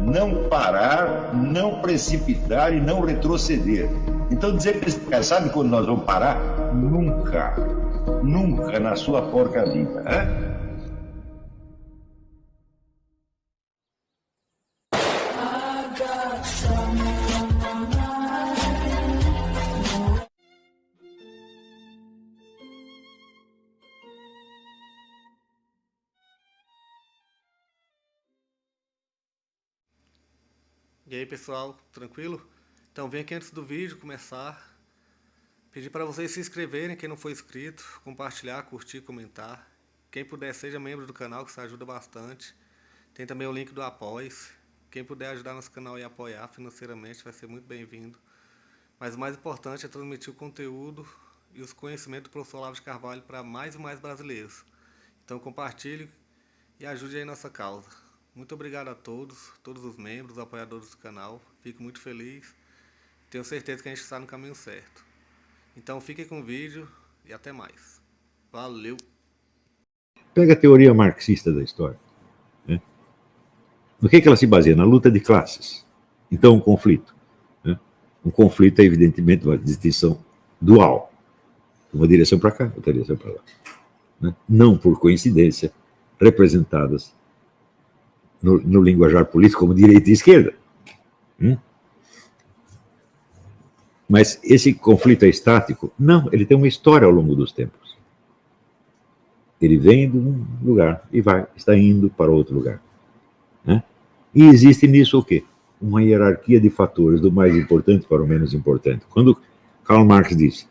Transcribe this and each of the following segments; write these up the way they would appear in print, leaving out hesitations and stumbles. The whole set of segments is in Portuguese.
não parar, não precipitar e não retroceder. Então dizer para esse cara, sabe quando nós vamos parar? Nunca. Nunca na sua porca vida. Né? E aí pessoal, tranquilo? Então vem aqui antes do vídeo começar, pedir para vocês se inscreverem, quem não for inscrito, compartilhar, curtir, comentar. Quem puder seja membro do canal, que isso ajuda bastante. Tem também o link do Apoia-se. Quem puder ajudar nosso canal e apoiar financeiramente vai ser muito bem-vindo. Mas o mais importante é transmitir o conteúdo e os conhecimentos do professor Olavo de Carvalho para mais e mais brasileiros. Então compartilhe e ajude aí nossa causa. Muito obrigado a todos os membros, apoiadores do canal. Fico muito feliz. Tenho certeza que a gente está no caminho certo. Então fiquem com o vídeo e até mais. Valeu! Pega a teoria marxista da história. Né? No que ela se baseia? Na luta de classes. Então, um conflito. Né? Um conflito é, evidentemente, uma distinção dual. Uma direção para cá, outra direção para lá. Né? Não por coincidência, representadas no linguajar político como direita e esquerda. Mas esse conflito é estático? Não, ele tem uma história ao longo dos tempos. Ele vem de um lugar e está indo para outro lugar. Né? E existe nisso o quê? Uma hierarquia de fatores, do mais importante para o menos importante. Quando Karl Marx diz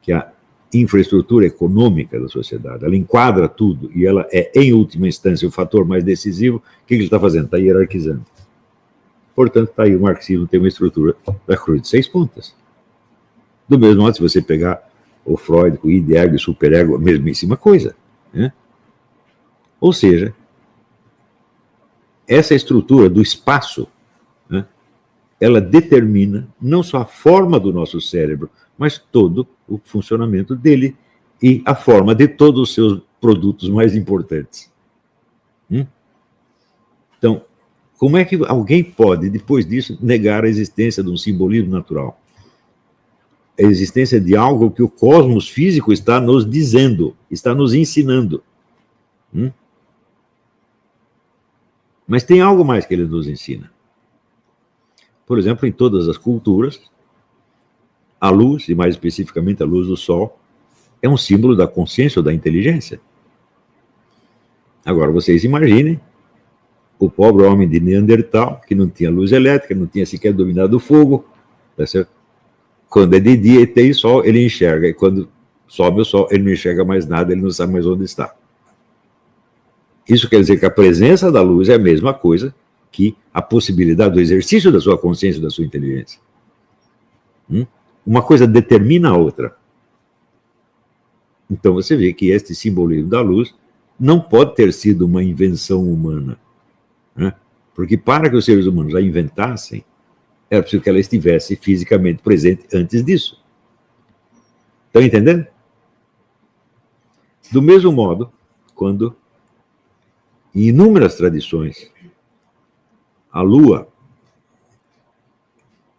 que a infraestrutura econômica da sociedade, ela enquadra tudo e ela é, em última instância, o fator mais decisivo, o que ele está fazendo? Está hierarquizando. Portanto, está aí o marxismo tem uma estrutura da cruz de 6 pontas. Do mesmo modo, se você pegar o Freud, o id, ego e superego, a mesmíssima coisa. Né? Ou seja, essa estrutura do espaço, né, ela determina não só a forma do nosso cérebro, mas todo o funcionamento dele e a forma de todos os seus produtos mais importantes. Então, como é que alguém pode, depois disso, negar a existência de um simbolismo natural? A existência de algo que o cosmos físico está nos dizendo, está nos ensinando. Mas tem algo mais que ele nos ensina. Por exemplo, em todas as culturas, a luz, e mais especificamente a luz do sol, é um símbolo da consciência ou da inteligência. Agora, vocês imaginem o pobre homem de Neandertal, que não tinha luz elétrica, não tinha sequer dominado o fogo, tá certo? Quando é de dia e tem sol, ele enxerga, e quando sobe o sol, ele não enxerga mais nada, ele não sabe mais onde está. Isso quer dizer que a presença da luz é a mesma coisa que a possibilidade do exercício da sua consciência e da sua inteligência. Uma coisa determina a outra. Então você vê que este simbolismo da luz não pode ter sido uma invenção humana. Né? Porque para que os seres humanos a inventassem, era preciso que ela estivesse fisicamente presente antes disso. Estão entendendo? Do mesmo modo, quando, em inúmeras tradições, a lua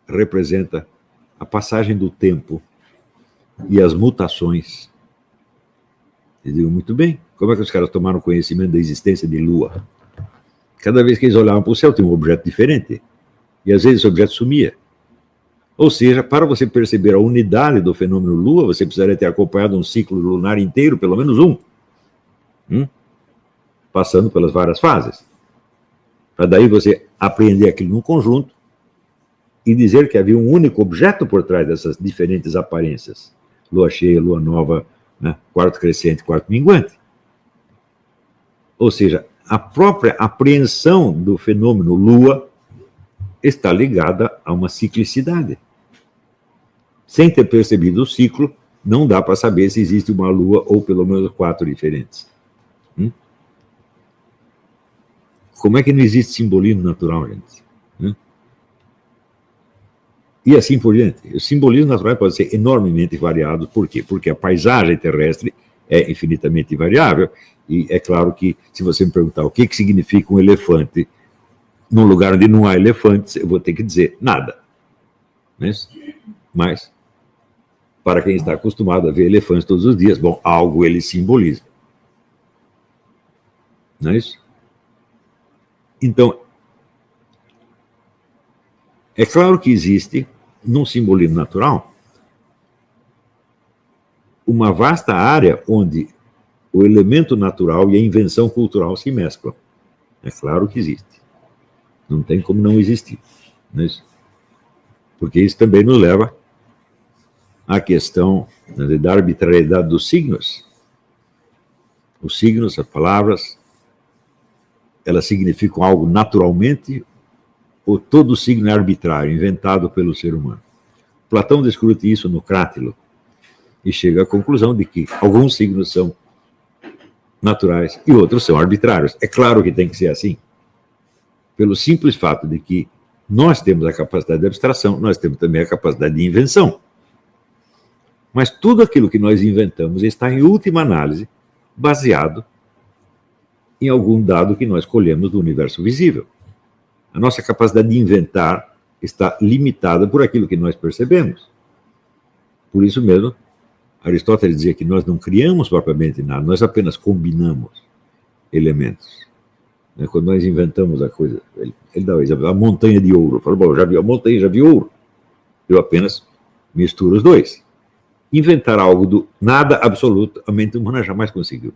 representa a passagem do tempo e as mutações. Eles digo, muito bem, como é que os caras tomaram conhecimento da existência de lua? Cada vez que eles olhavam para o céu, tinha um objeto diferente. E às vezes esse objeto sumia. Ou seja, para você perceber a unidade do fenômeno lua, você precisaria ter acompanhado um ciclo lunar inteiro, pelo menos um. Passando pelas várias fases. Para daí você apreender aquilo num conjunto e dizer que havia um único objeto por trás dessas diferentes aparências. Lua cheia, lua nova, né? Quarto crescente, quarto minguante. Ou seja, a própria apreensão do fenômeno lua está ligada a uma ciclicidade. Sem ter percebido o ciclo, não dá para saber se existe uma lua ou pelo menos 4 diferentes. Como é que não existe simbolismo natural, gente? E assim por diante. O simbolismo natural pode ser enormemente variado. Por quê? Porque a paisagem terrestre é infinitamente variável. E é claro que, se você me perguntar o que significa um elefante num lugar onde não há elefantes, eu vou ter que dizer nada. Não é isso? Mas, para quem está acostumado a ver elefantes todos os dias, bom, algo ele simboliza. Não é isso? Então, é claro que existe, num simbolismo natural, uma vasta área onde o elemento natural e a invenção cultural se mesclam. É claro que existe. Não tem como não existir. Não é isso? Porque isso também nos leva à questão, né, da arbitrariedade dos signos. Os signos, as palavras, elas significam algo naturalmente, ou todo signo é arbitrário, inventado pelo ser humano. Platão discute isso no Crátilo e chega à conclusão de que alguns signos são naturais e outros são arbitrários. É claro que tem que ser assim, pelo simples fato de que nós temos a capacidade de abstração, nós temos também a capacidade de invenção. Mas tudo aquilo que nós inventamos está, em última análise, baseado em algum dado que nós colhemos do universo visível. A nossa capacidade de inventar está limitada por aquilo que nós percebemos. Por isso mesmo, Aristóteles dizia que nós não criamos propriamente nada, nós apenas combinamos elementos. Quando nós inventamos a coisa, ele dá o exemplo, a montanha de ouro. Falou, bom, já vi a montanha, já vi ouro. Eu apenas misturo os dois. Inventar algo do nada absoluto, a mente humana jamais conseguiu.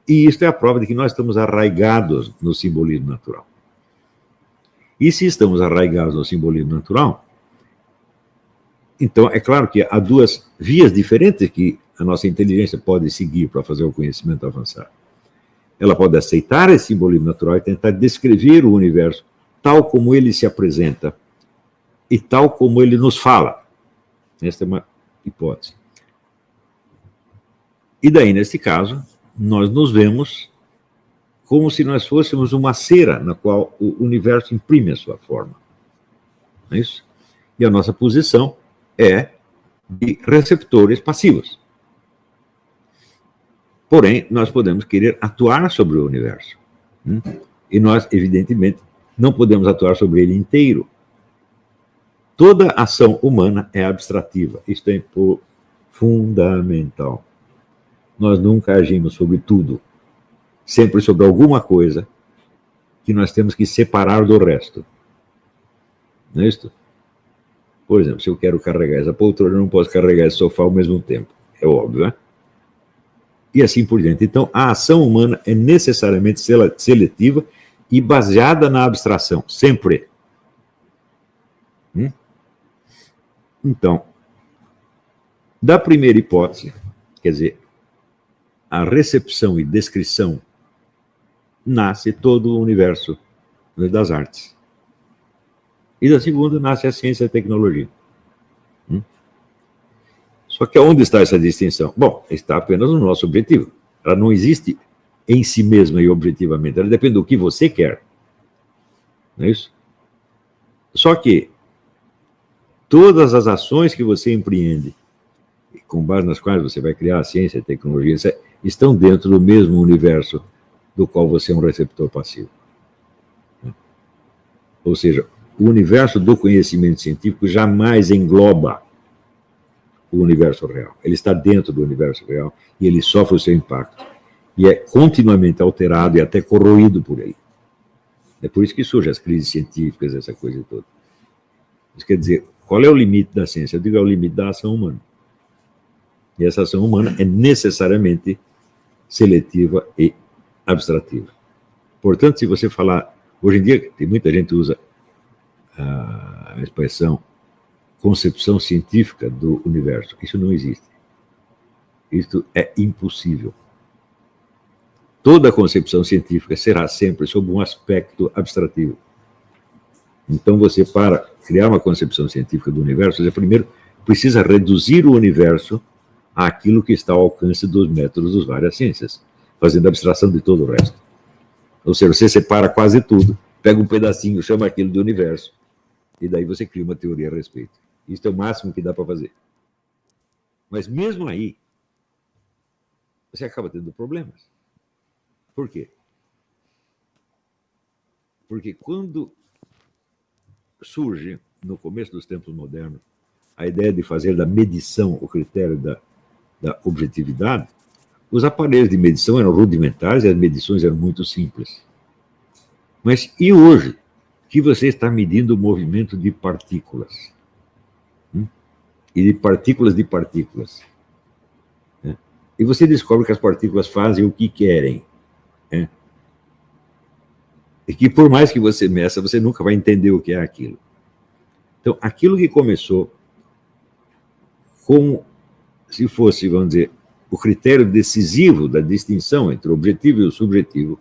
E isso é a prova de que nós estamos arraigados no simbolismo natural. E se estamos arraigados no simbolismo natural, então é claro que há duas vias diferentes que a nossa inteligência pode seguir para fazer o conhecimento avançar. Ela pode aceitar esse simbolismo natural e tentar descrever o universo tal como ele se apresenta e tal como ele nos fala. Esta é uma hipótese. E daí, nesse caso, nós nos vemos como se nós fôssemos uma cera na qual o universo imprime a sua forma. Não é isso? E a nossa posição é de receptores passivos. Porém, nós podemos querer atuar sobre o universo. E nós, evidentemente, não podemos atuar sobre ele inteiro. Toda ação humana é abstrativa. Isto é fundamental. Nós nunca agimos sobre tudo. Sempre sobre alguma coisa que nós temos que separar do resto. Não é isso? Por exemplo, se eu quero carregar essa poltrona, eu não posso carregar esse sofá ao mesmo tempo. É óbvio, né? E assim por diante. Então, a ação humana é necessariamente seletiva e baseada na abstração, sempre. Então, da primeira hipótese, quer dizer, a recepção e descrição, nasce todo o universo das artes. E da segunda, nasce a ciência e a tecnologia. Só que onde está essa distinção? Bom, está apenas no nosso objetivo. Ela não existe em si mesma e objetivamente. Ela depende do que você quer. Não é isso? Só que todas as ações que você empreende, com base nas quais você vai criar a ciência e a tecnologia, estão dentro do mesmo universo do qual você é um receptor passivo. Ou seja, o universo do conhecimento científico jamais engloba o universo real. Ele está dentro do universo real e ele sofre o seu impacto. E é continuamente alterado e até corroído por ele. É por isso que surgem as crises científicas, essa coisa toda. Isso quer dizer, qual é o limite da ciência? Eu digo, é o limite da ação humana. E essa ação humana é necessariamente seletiva e abstrativa. Portanto, se você falar... Hoje em dia, tem muita gente que usa a expressão concepção científica do universo. Isso não existe. Isso é impossível. Toda concepção científica será sempre sob um aspecto abstrativo. Então, você, para criar uma concepção científica do universo, você primeiro precisa reduzir o universo àquilo que está ao alcance dos métodos das várias ciências, fazendo abstração de todo o resto. Ou seja, você separa quase tudo, pega um pedacinho, chama aquilo de universo, e daí você cria uma teoria a respeito. Isso é o máximo que dá para fazer. Mas mesmo aí, você acaba tendo problemas. Por quê? Porque quando surge, no começo dos tempos modernos, a ideia de fazer da medição o critério da objetividade, os aparelhos de medição eram rudimentares e as medições eram muito simples. Mas e hoje, que você está medindo o movimento de partículas? E de partículas. Né? E você descobre que as partículas fazem o que querem. Né? E que por mais que você meça, você nunca vai entender o que é aquilo. Então, aquilo que começou como se fosse, vamos dizer, o critério decisivo da distinção entre o objetivo e o subjetivo,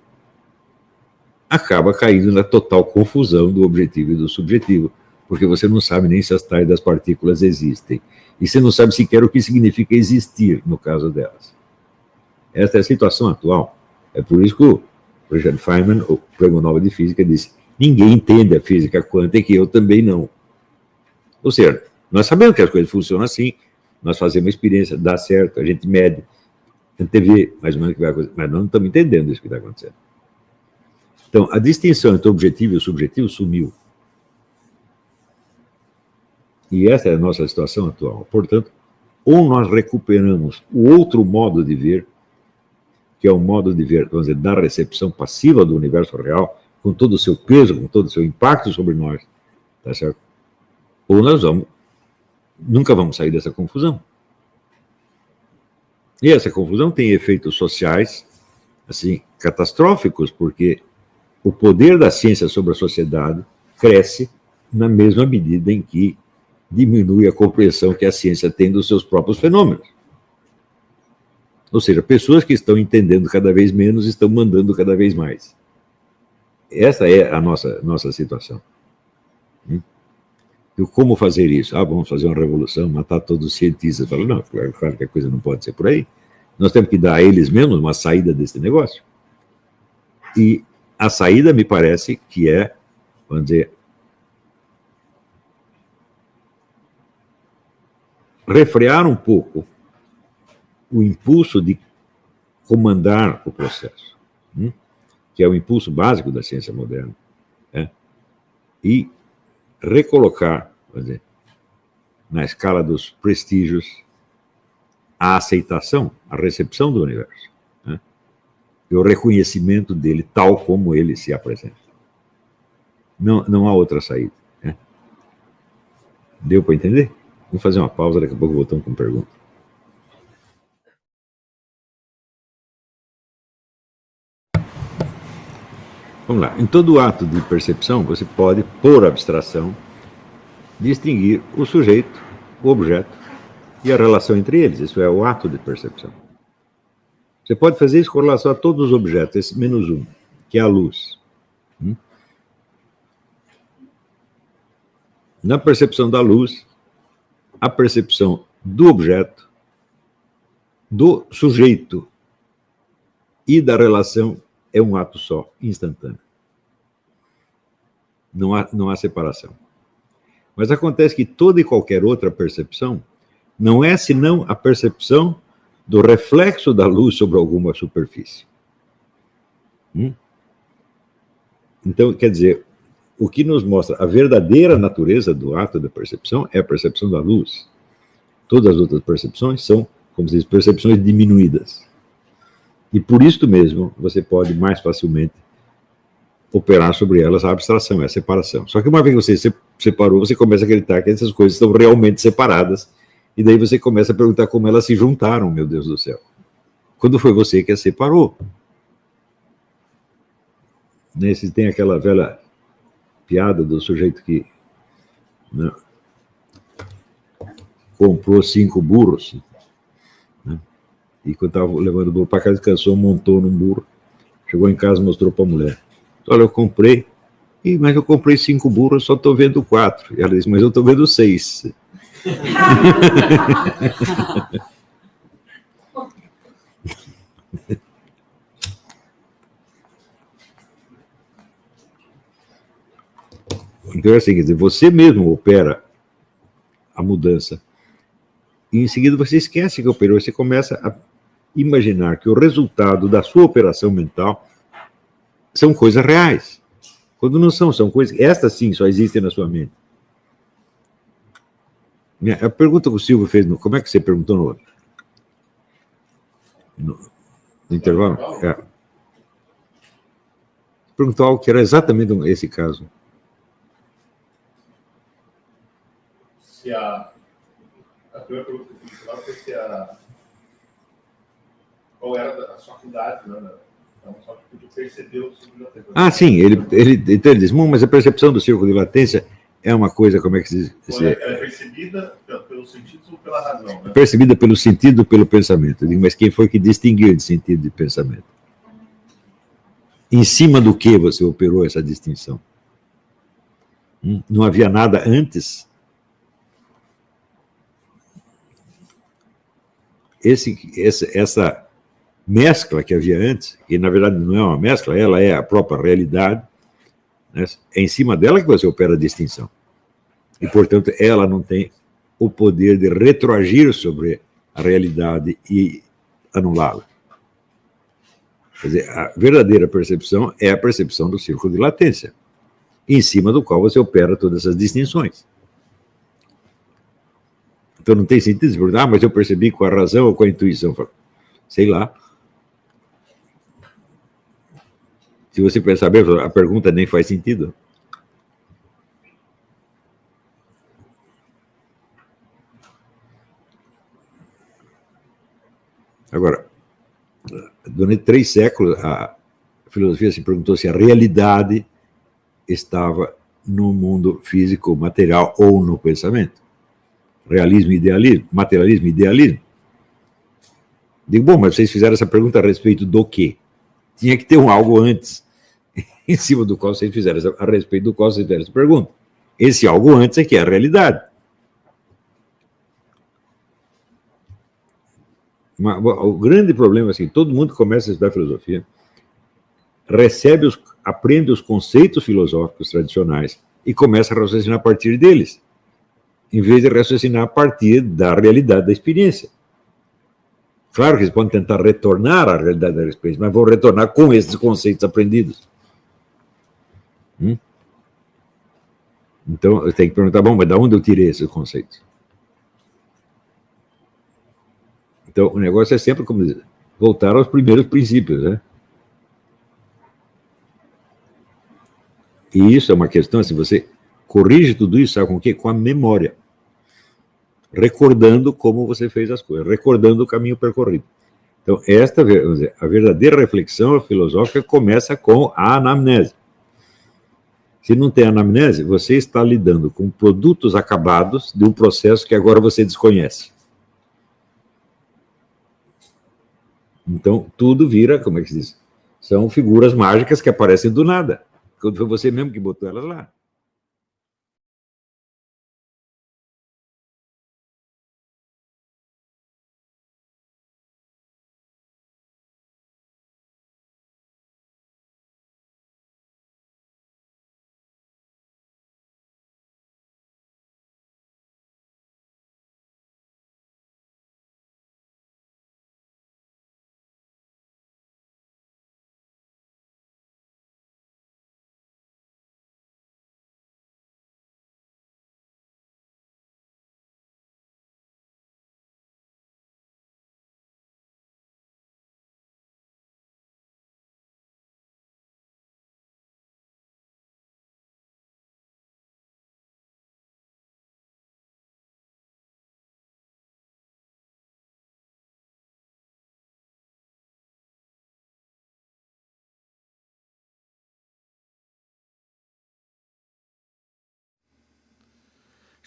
acaba caindo na total confusão do objetivo e do subjetivo, porque você não sabe nem se as tais das partículas existem. E você não sabe sequer o que significa existir no caso delas. Esta é a situação atual. É por isso que o Richard Feynman, o Prêmio Nobel de Física, disse: ninguém entende a física quântica e eu também não. Ou seja, nós sabemos que as coisas funcionam assim, nós fazemos experiência, dá certo, a gente mede, a gente vê mais ou menos o que vai acontecer, mas nós não estamos entendendo isso que está acontecendo. Então, a distinção entre o objetivo e o subjetivo sumiu. E essa é a nossa situação atual. Portanto, ou nós recuperamos o outro modo de ver, que é o modo de ver, vamos dizer, da recepção passiva do universo real, com todo o seu peso, com todo o seu impacto sobre nós, tá certo? Ou nós nunca vamos sair dessa confusão. E essa confusão tem efeitos sociais, assim, catastróficos, porque o poder da ciência sobre a sociedade cresce na mesma medida em que diminui a compreensão que a ciência tem dos seus próprios fenômenos. Ou seja, pessoas que estão entendendo cada vez menos estão mandando cada vez mais. Essa é a nossa situação. E como fazer isso? Vamos fazer uma revolução, matar todos os cientistas. Falo, não, claro que a coisa não pode ser por aí. Nós temos que dar a eles mesmos uma saída desse negócio. E a saída, me parece, que é, vamos dizer, refrear um pouco o impulso de comandar o processo, que é o impulso básico da ciência moderna, e recolocar, vamos dizer, na escala dos prestígios, a aceitação, a recepção do universo, e o reconhecimento dele tal como ele se apresenta. Não há outra saída. Deu para entender? Vamos fazer uma pausa, daqui a pouco voltamos com pergunta. Vamos lá. Em todo ato de percepção, você pode, por abstração, distinguir o sujeito, o objeto e a relação entre eles. Isso é o ato de percepção. Você pode fazer isso com relação a todos os objetos, esse menos um, que é a luz. Na percepção da luz, a percepção do objeto, do sujeito e da relação é um ato só, instantâneo. Não há separação. Mas acontece que toda e qualquer outra percepção não é senão a percepção do reflexo da luz sobre alguma superfície. Então, quer dizer, o que nos mostra a verdadeira natureza do ato da percepção é a percepção da luz. Todas as outras percepções são, como se diz, percepções diminuídas. E por isso mesmo, você pode mais facilmente operar sobre elas a abstração, a separação. Só que uma vez que você separou, você começa a acreditar que essas coisas estão realmente separadas, e daí você começa a perguntar como elas se juntaram, meu Deus do céu. Quando foi você que as separou? Se tem aquela velha piada do sujeito que comprou 5 burros, e quando estava levando o burro para casa, descansou, montou num burro, chegou em casa e mostrou para a mulher. Olha, eu comprei, mas eu comprei 5 burros, só estou vendo 4. E ela disse, mas eu estou vendo 6. Então é assim, quer dizer, você mesmo opera a mudança e em seguida você esquece que operou, você começa a imaginar que o resultado da sua operação mental são coisas reais. Quando não são, são coisas. Estas sim só existem na sua mente. A pergunta que o Silvio fez, como é que você perguntou no intervalo? Perguntou algo que era exatamente esse caso. Se a primeira pergunta que eu fiz lá foi se qual era a sua faculdade, né? Então, só que podia perceber o círculo de latência. Ah, sim, então ele diz, mas a percepção do círculo de latência é uma coisa, como é que se diz? Ela é percebida pelos sentidos ou pela razão? Né? Percebida pelo sentido ou pelo pensamento. Eu digo, mas quem foi que distinguiu de sentido de pensamento? Em cima do que você operou essa distinção? Não havia nada antes? Essa mescla que havia antes, que na verdade não é uma mescla, ela é a própria realidade, né? É em cima dela que você opera a distinção. E, portanto, ela não tem o poder de retroagir sobre a realidade e anulá-la. Quer dizer, a verdadeira percepção é a percepção do círculo de latência, em cima do qual você opera todas essas distinções. Então não tem sentido você perguntar, mas eu percebi com a razão ou com a intuição. Sei lá. Se você pensar bem, a pergunta nem faz sentido. Agora, durante 3 séculos, a filosofia se perguntou se a realidade estava no mundo físico, material ou no pensamento. Realismo e idealismo, materialismo e idealismo. Digo, bom, mas vocês fizeram essa pergunta a respeito do quê? Tinha que ter algo antes, em cima do qual vocês fizeram, a respeito do qual vocês fizeram essa pergunta. Esse algo antes é que é a realidade. O grande problema é assim, todo mundo começa a estudar filosofia, aprende os conceitos filosóficos tradicionais e começa a raciocinar a partir deles, em vez de raciocinar a partir da realidade da experiência. Claro que eles podem tentar retornar à realidade da experiência, mas vão retornar com esses conceitos aprendidos. Então, eu tenho que perguntar, bom, mas de onde eu tirei esses conceitos? Então, o negócio é sempre, como dizer, voltar aos primeiros princípios, né? E isso é uma questão, assim, você corrige tudo isso, sabe com o quê? Com a memória. Recordando como você fez as coisas, recordando o caminho percorrido. Então, vamos dizer, a verdadeira reflexão filosófica começa com a anamnese. Se não tem anamnese, você está lidando com produtos acabados de um processo que agora você desconhece. Então, tudo vira, como é que se diz? São figuras mágicas que aparecem do nada. Quando foi você mesmo que botou elas lá.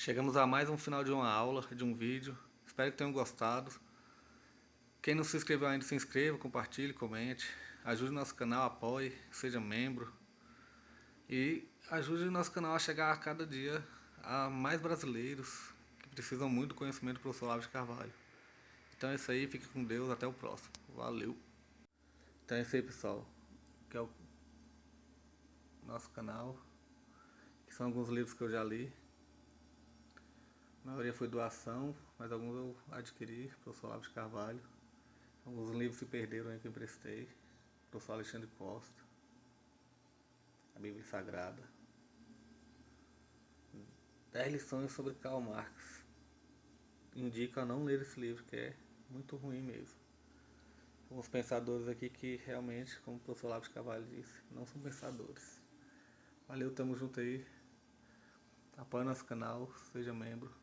Chegamos a mais um final de uma aula, de um vídeo. Espero que tenham gostado. Quem não se inscreveu ainda, se inscreva, compartilhe, comente. Ajude nosso canal, apoie, seja membro. E ajude o nosso canal a chegar a cada dia a mais brasileiros que precisam muito do conhecimento do professor Olavo de Carvalho. Então é isso aí, fique com Deus, até o próximo. Valeu! Então é isso aí, pessoal. Que é o nosso canal. Que são alguns livros que eu já li. A maioria foi doação, mas alguns eu adquiri, professor Olavo de Carvalho. Alguns livros se perderam aí que eu emprestei, professor Alexandre Costa. a Bíblia Sagrada. 10 lições sobre Karl Marx. Indico a não ler esse livro, que é muito ruim mesmo. Uns pensadores aqui que realmente, como o professor Olavo de Carvalho disse, não são pensadores. Valeu, tamo junto aí. Apoie nosso canal, seja membro.